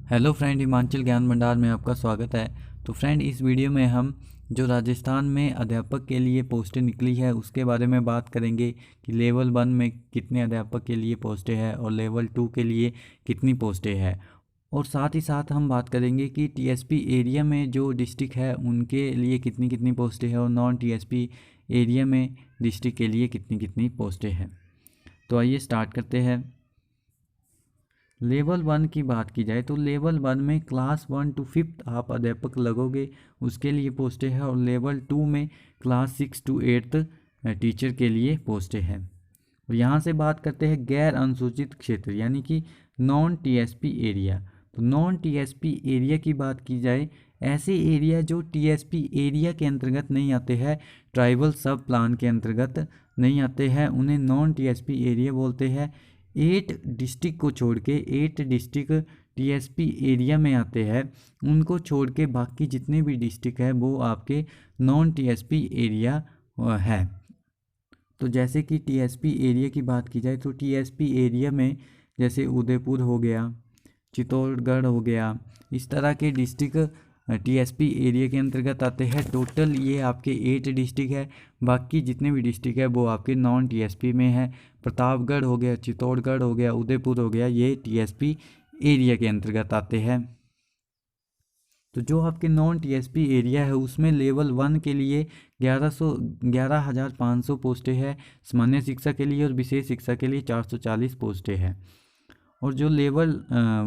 Hello friend, Himachal ज्ञान भंडार में आपका स्वागत है। तो फ्रेंड, इस वीडियो में हम जो राजस्थान में अध्यापक के लिए पोस्टें निकली है उसके बारे में बात करेंगे कि लेवल 1 में कितने अध्यापक के लिए पोस्टें हैं और लेवल 2 के लिए कितनी पोस्टें हैं। और साथ ही साथ हम बात करेंगे कि टीएसपी एरिया में जो डिस्ट्रिक्ट है उनके लिए कितनी कितनी पोस्टें हैं और नॉन टीएसपी एरिया में डिस्ट्रिक्ट के लिए कितनी कितनी पोस्टें हैं। तो आइए स्टार्ट करते हैं। लेवल 1 की बात की जाए तो लेवल 1 में क्लास 1 टू 5th आप अध्यापक लगोगे, उसके लिए पोस्टें हैं। और लेवल 2 में क्लास 6 टू 8th टीचर के लिए पोस्टें हैं। और यहाँ से बात करते हैं गैर अनुसूचित क्षेत्र यानी कि नॉन टीएसपी एरिया। तो नॉन टीएसपी एरिया की बात की जाए, ऐसे एरिया जो टीएसपी एरिया के अंतर्गत नहीं आते हैं, ट्राइबल सब प्लान के अंतर्गत नहीं आते हैं, उन्हें नॉन टीएसपी एरिया बोलते हैं। 8 डिस्ट्रिक्ट को छोड़ के 8 डिस्ट्रिक्ट टीएसपी एरिया में आते हैं, उनको छोड़ के बाकी जितने भी डिस्ट्रिक्ट है वो आपके नॉन टीएसपी एरिया है। तो जैसे कि टीएसपी एरिया की बात की जाए तो टीएसपी एरिया में जैसे उदयपुर हो गया, चित्तौड़गढ़ हो गया, इस तरह के डिस्ट्रिक्ट टीएसपी एरिया के अंतर्गत आते हैं। टोटल ये आपके 8 डिस्ट्रिक्ट है, बाकी जितने भी डिस्ट्रिक्ट है वो आपके नॉन टीएसपी में है। प्रतापगढ़ हो गया, चित्तौड़गढ़ हो गया, उदयपुर हो गया, ये टीएसपी एरिया के अंतर्गत आते हैं। तो जो आपके नॉन टीएसपी एरिया है उसमें लेवल 1 के लिए 11,500 पोस्टें हैं, सामान्य शिक्षा के लिए और विशेष शिक्षा के लिए 440 पोस्टें हैं। और जो लेवल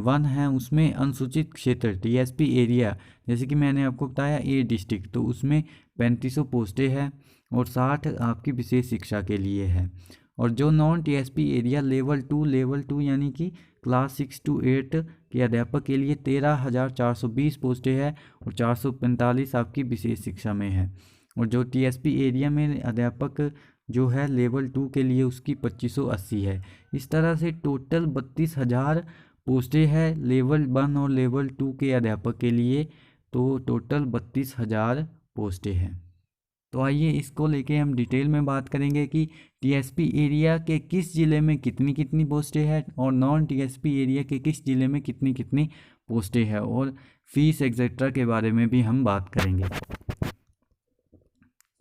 1 है उसमें अनुसूचित क्षेत्र टीएसपी एरिया, जैसे कि मैंने आपको बताया 8 डिस्ट्रिक्ट, तो उसमें 3500 पोस्टें हैं और 60 आपकी विशेष शिक्षा के लिए है। और जो नॉन टीएसपी एरिया लेवल 2 यानी कि क्लास 6 टू 8 के अध्यापक के लिए 13,420 पोस्टें हैं और 445 आपकी विशेष शिक्षा में है। और जो टीएसपी एरिया में अध्यापक जो है लेवल 2 के लिए उसकी 2580 है। इस तरह से टोटल 32,000 पोस्टें हैं लेवल 1 और लेवल 2 के अध्यापक के लिए, तो टोटल 32,000 पोस्टें हैं। तो आइए इसको लेके हम डिटेल में बात करेंगे कि टीएसपी एरिया के किस ज़िले में कितनी कितनी पोस्टें हैं और नॉन टीएसपी एरिया के किस ज़िले में कितनी कितनी पोस्टें हैं, और फीस एक्सेट्रा के बारे में भी हम बात करेंगे।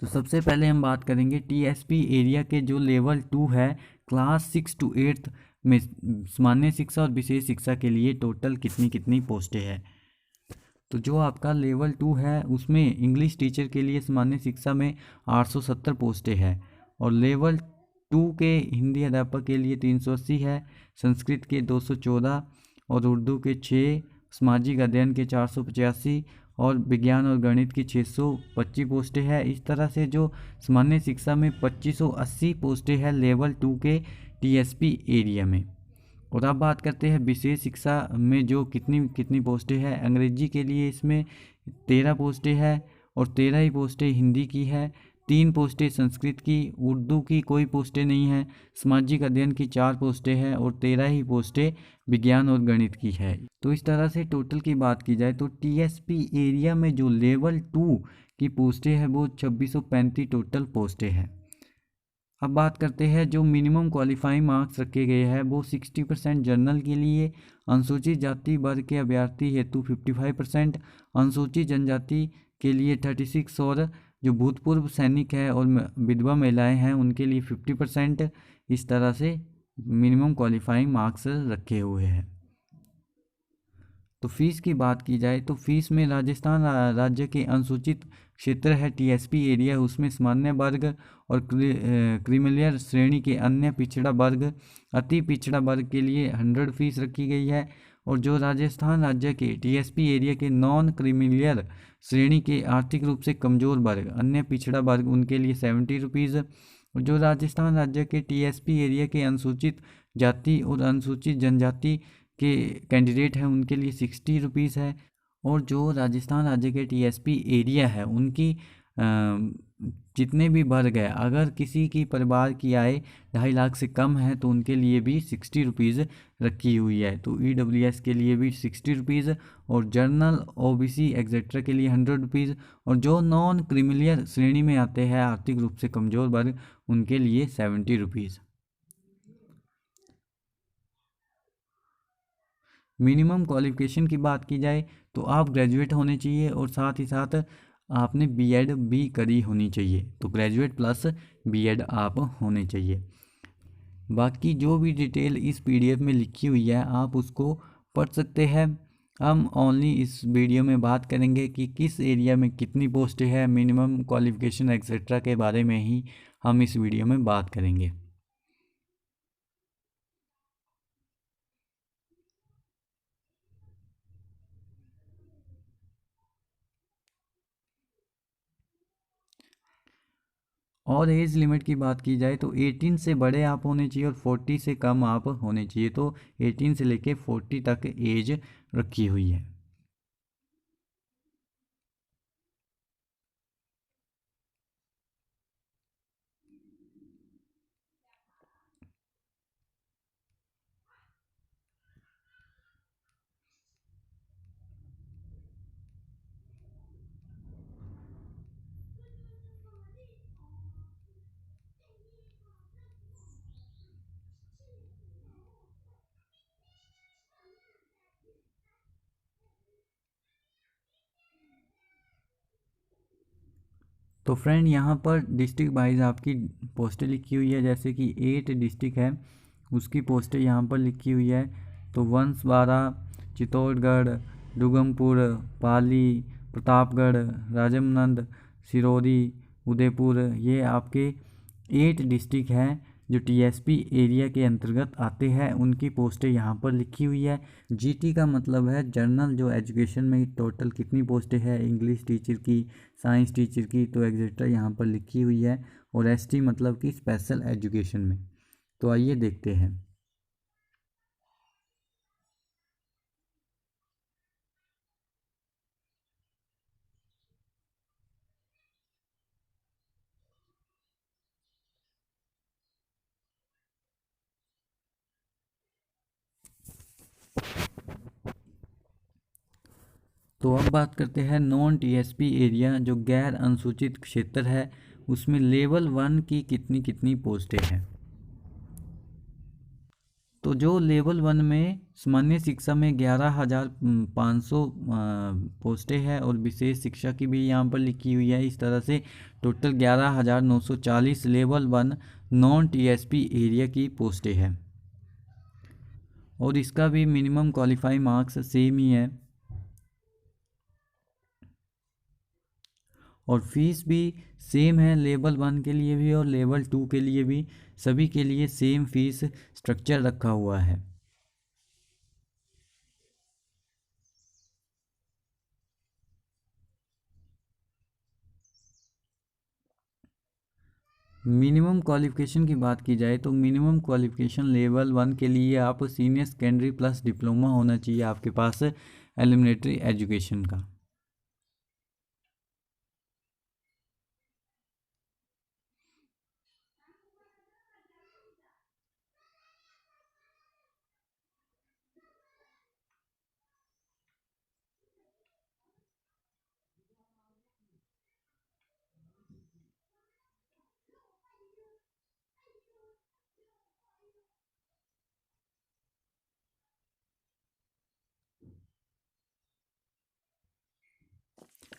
तो सबसे पहले हम बात करेंगे टीएसपी एरिया के जो लेवल 2 है क्लास 6 टू 8 में सामान्य शिक्षा और विशेष शिक्षा के लिए टोटल कितनी कितनी पोस्टें हैं। तो जो आपका लेवल 2 है उसमें इंग्लिश टीचर के लिए सामान्य शिक्षा में 870 पोस्टें हैं और लेवल 2 के हिंदी अध्यापक के लिए 380 है, संस्कृत के 214 और उर्दू के 6, सामाजिक अध्ययन के 485 और विज्ञान और गणित की 625 पोस्टें हैं। इस तरह से जो सामान्य शिक्षा में 2580 पोस्टें हैं लेवल 2 के टीएसपी एरिया में। और अब बात करते हैं विशेष शिक्षा में जो कितनी कितनी पोस्टें हैं। अंग्रेजी के लिए इसमें 13 पोस्टें हैं और 13 ही पोस्टें हिंदी की है, 3 पोस्टें संस्कृत की, उर्दू की कोई पोस्टें नहीं है, सामाजिक अध्ययन की 4 पोस्टें हैं और 13 ही पोस्टें विज्ञान और गणित की है। तो इस तरह से टोटल की बात की जाए तो टीएसपी एरिया में जो लेवल 2 की पोस्टें हैं वो 2635 टोटल पोस्टें हैं। अब बात करते हैं जो मिनिमम क्वालिफाइंग मार्क्स रखे गए हैं वो 60% जनरल के लिए, अनुसूचित जाति वर्ग के अभ्यर्थी हेतु 55%, अनुसूचित जनजाति के लिए 36 और जो भूतपूर्व सैनिक है और विधवा महिलाएं हैं उनके लिए 50%। इस तरह से मिनिमम क्वालिफाइंग मार्क्स रखे हुए हैं। तो फीस की बात की जाए तो फीस में राजस्थान राज्य के अनुसूचित क्षेत्र है टीएसपी एरिया, उसमें सामान्य वर्ग और क्रीमिलियर श्रेणी के अन्य पिछड़ा वर्ग, अति पिछड़ा वर्ग के लिए 100 फीस रखी गई है। और जो राजस्थान राज्य के टीएसपी एरिया के नॉन क्रीमिलियर श्रेणी के आर्थिक रूप से कमजोर वर्ग, अन्य पिछड़ा वर्ग, उनके लिए 70 रुपीज़। और जो राजस्थान राज्य के टीएसपी एरिया के अनुसूचित जाति और अनुसूचित जनजाति के कैंडिडेट हैं उनके लिए 60 रुपीज़ है। और जो राजस्थान राज्य के टीएसपी एरिया है उनकी जितने भी वर्ग है, अगर किसी की परिवार की आय 2.5 लाख से कम है तो उनके लिए भी 60 रुपीज़ रखी हुई है। तो ईडब्ल्यूएस के लिए भी 60 रुपीज़ और जर्नल ओबीसी एक्सेट्रा के लिए 100 रुपीज़। और जो नॉन क्रीमिलियर श्रेणी में आते हैं आर्थिक रूप से कमज़ोर वर्ग, उनके लिए 70 रुपीज़। मिनिमम क्वालिफ़िकेशन की बात की जाए तो आप ग्रेजुएट होने चाहिए और साथ ही साथ आपने बीएड भी करी होनी चाहिए, तो ग्रेजुएट प्लस बीएड आप होने चाहिए। बाकी जो भी डिटेल इस पीडीएफ में लिखी हुई है आप उसको पढ़ सकते हैं। हम ओनली इस वीडियो में बात करेंगे कि किस एरिया में कितनी पोस्टें हैं, मिनिमम क्वालिफ़िकेशन एक्सेट्रा के बारे में ही हम इस वीडियो में बात करेंगे। और एज लिमिट की बात की जाए तो 18 से बड़े आप होने चाहिए और 40 से कम आप होने चाहिए, तो 18 से लेके 40 तक एज रखी हुई है। तो फ्रेंड यहाँ पर डिस्ट्रिक्ट वाइज आपकी पोस्टें लिखी हुई है, जैसे कि 8 डिस्ट्रिक्ट है उसकी पोस्टें यहाँ पर लिखी हुई है। तो वंसवाड़ा, चित्तौड़गढ़, दुर्गमपुर, पाली, प्रतापगढ़, राजमंद, सिरोही, उदयपुर, ये आपके 8 डिस्ट्रिक्ट हैं जो टीएसपी एरिया के अंतर्गत आते हैं, उनकी पोस्टें यहाँ पर लिखी हुई है। जीटी का मतलब है जनरल जो एजुकेशन में टोटल कितनी पोस्टें हैं, इंग्लिश टीचर की, साइंस टीचर की, तो एग्जेट्रा यहाँ पर लिखी हुई है। और एसटी मतलब कि स्पेशल एजुकेशन में। तो आइए देखते हैं। तो अब बात करते हैं नॉन टीएसपी एरिया जो गैर अनुसूचित क्षेत्र है, उसमें लेवल 1 की कितनी कितनी पोस्टें हैं। तो जो लेवल 1 में सामान्य शिक्षा में 11,500 पोस्टें हैं और विशेष शिक्षा की भी यहाँ पर लिखी हुई है। इस तरह से total 11,940 level 1 non TSP area की पोस्टें हैं और इसका भी मिनिमम क्वालिफाइंग मार्क्स सेम ही है और फीस भी सेम है लेवल 1 के लिए भी और लेवल 2 के लिए भी, सभी के लिए सेम फीस स्ट्रक्चर रखा हुआ है। मिनिमम क्वालिफ़िकेशन की बात की जाए तो मिनिमम क्वालिफ़िकेशन लेवल 1 के लिए आप सीनियर सेकेंडरी प्लस डिप्लोमा होना चाहिए आपके पास एलिमिनेटरी एजुकेशन का।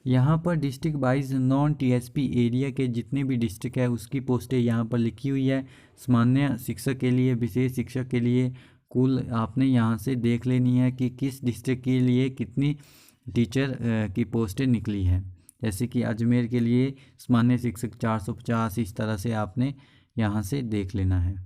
यहाँ पर district wise non TSP area के जितने भी डिस्ट्रिक्ट है उसकी पोस्टें यहाँ पर लिखी हुई है। सामान्य शिक्षक के लिए, विशेष शिक्षक के लिए कुल आपने यहाँ से देख लेनी है कि किस डिस्ट्रिक्ट के लिए कितनी टीचर की पोस्टें निकली हैं। जैसे कि अजमेर के लिए सामान्य शिक्षक 450, इस तरह से आपने यहाँ से देख लेना है।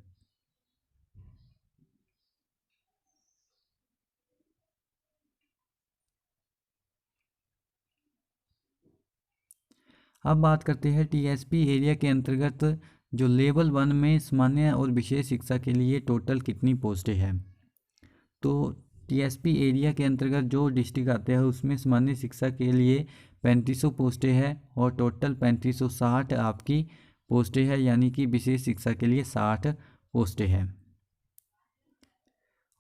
अब बात करते हैं टीएसपी एरिया के अंतर्गत जो लेवल 1 में सामान्य और विशेष शिक्षा के लिए टोटल कितनी पोस्टें हैं। तो टीएसपी एरिया के अंतर्गत जो डिस्ट्रिक्ट आते हैं उसमें सामान्य शिक्षा के लिए 3500 पोस्टें हैं और टोटल 3560 आपकी पोस्टें हैं, यानी कि विशेष शिक्षा के लिए 60 पोस्टें हैं।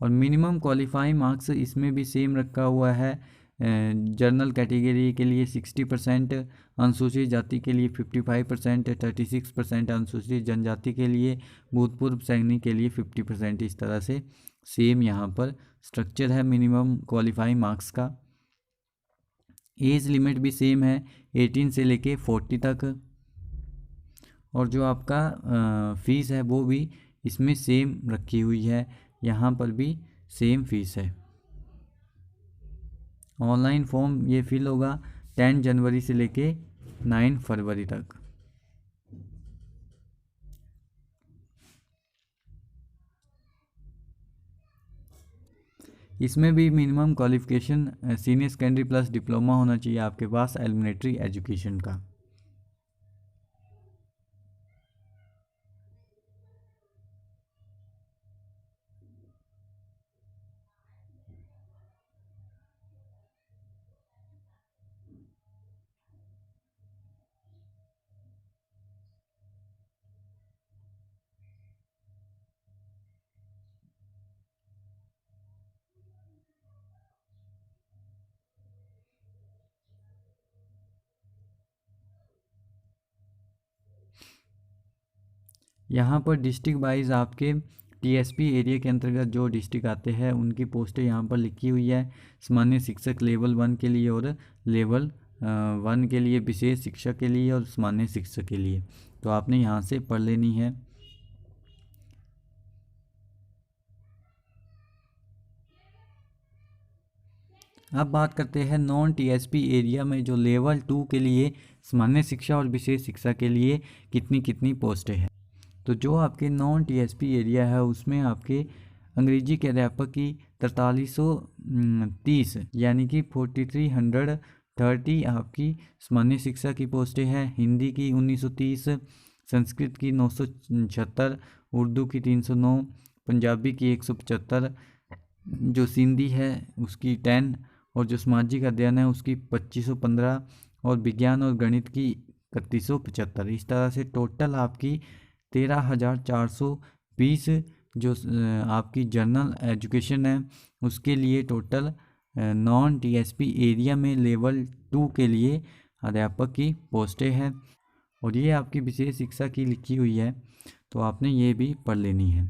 और मिनिमम क्वालिफाइंग मार्क्स इसमें भी सेम रखा हुआ है। जनरल कैटेगरी के लिए 60%, अनुसूचित जाति के लिए 55%, 36% अनुसूचित जनजाति के लिए, भूतपूर्व सैनिक के लिए 50%, इस तरह से सेम यहाँ पर स्ट्रक्चर है मिनिमम क्वालिफाइंग मार्क्स का। एज लिमिट भी सेम है 18 से लेके 40 तक। और जो आपका फ़ीस है वो भी इसमें सेम रखी हुई है, यहाँ पर भी सेम फीस है। ऑनलाइन फॉर्म ये फिल होगा 10 जनवरी से लेके 9 फरवरी तक। इसमें भी minimum qualification senior secondary plus diploma होना चाहिए आपके पास एलिमेंट्री एजुकेशन का। यहाँ पर डिस्ट्रिक्ट वाइज आपके टीएसपी एरिया के अंतर्गत जो डिस्ट्रिक्ट आते हैं उनकी पोस्टें यहाँ पर लिखी हुई है। सामान्य शिक्षक लेवल 1 के लिए और लेवल 1 के लिए, विशेष शिक्षक के लिए और सामान्य शिक्षक के लिए। तो आपने यहाँ से पढ़ लेनी है। अब बात करते हैं नॉन टीएसपी एरिया में जो लेवल 2 के लिए सामान्य शिक्षा और विशेष शिक्षा के लिए कितनी कितनी पोस्टें हैं। तो जो आपके नॉन टीएसपी एरिया है उसमें आपके अंग्रेजी के अध्यापक की 4330 यानी कि 4330 आपकी सामान्य शिक्षा की पोस्टें हैं। हिंदी की 1930, संस्कृत की 976, उर्दू की 309, पंजाबी की 175, जो सिंधी है उसकी 10 और जो सामाजिक अध्ययन है उसकी 2515 और विज्ञान और गणित की 3175। इस तरह से टोटल आपकी 13,420 जो आपकी जनरल एजुकेशन है उसके लिए टोटल नॉन टीएसपी एरिया में लेवल 2 के लिए अध्यापक की पोस्टें हैं। और ये आपकी विशेष शिक्षा की लिखी हुई है, तो आपने ये भी पढ़ लेनी है।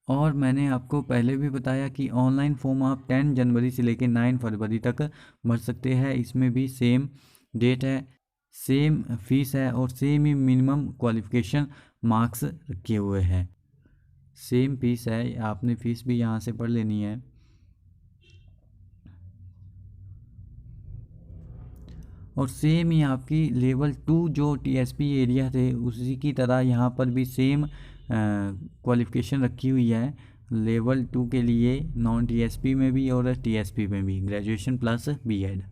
और मैंने आपको पहले भी बताया कि ऑनलाइन फॉर्म आप 10 जनवरी से लेकर 9 फरवरी तक भर सकते हैं। इसमें भी सेम डेट है, सेम फीस है और सेम ही मिनिमम क्वालिफ़िकेशन मार्क्स रखे हुए हैं। सेम फीस है, आपने फ़ीस भी यहाँ से पढ़ लेनी है। और सेम ही आपकी लेवल 2 जो टीएसपी एरिया थे उसी की तरह यहाँ पर भी सेम क्वालिफ़िकेशन रखी हुई है लेवल 2 के लिए नॉन टीएसपी में भी और टीएसपी में भी, ग्रेजुएशन प्लस बीएड।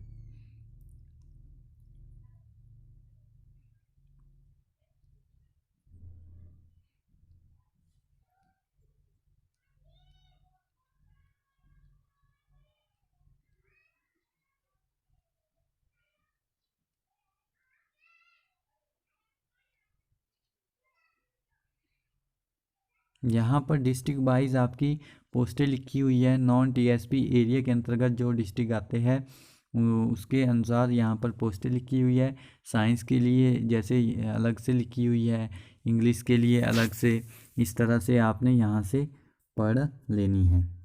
यहाँ पर डिस्ट्रिक्ट वाइज आपकी पोस्टें लिखी हुई है। नॉन टीएसपी एरिया के अंतर्गत जो डिस्ट्रिक्ट आते हैं उसके अनुसार यहाँ पर पोस्टें लिखी हुई है। साइंस के लिए जैसे अलग से लिखी हुई है, इंग्लिश के लिए अलग से, इस तरह से आपने यहाँ से पढ़ लेनी है।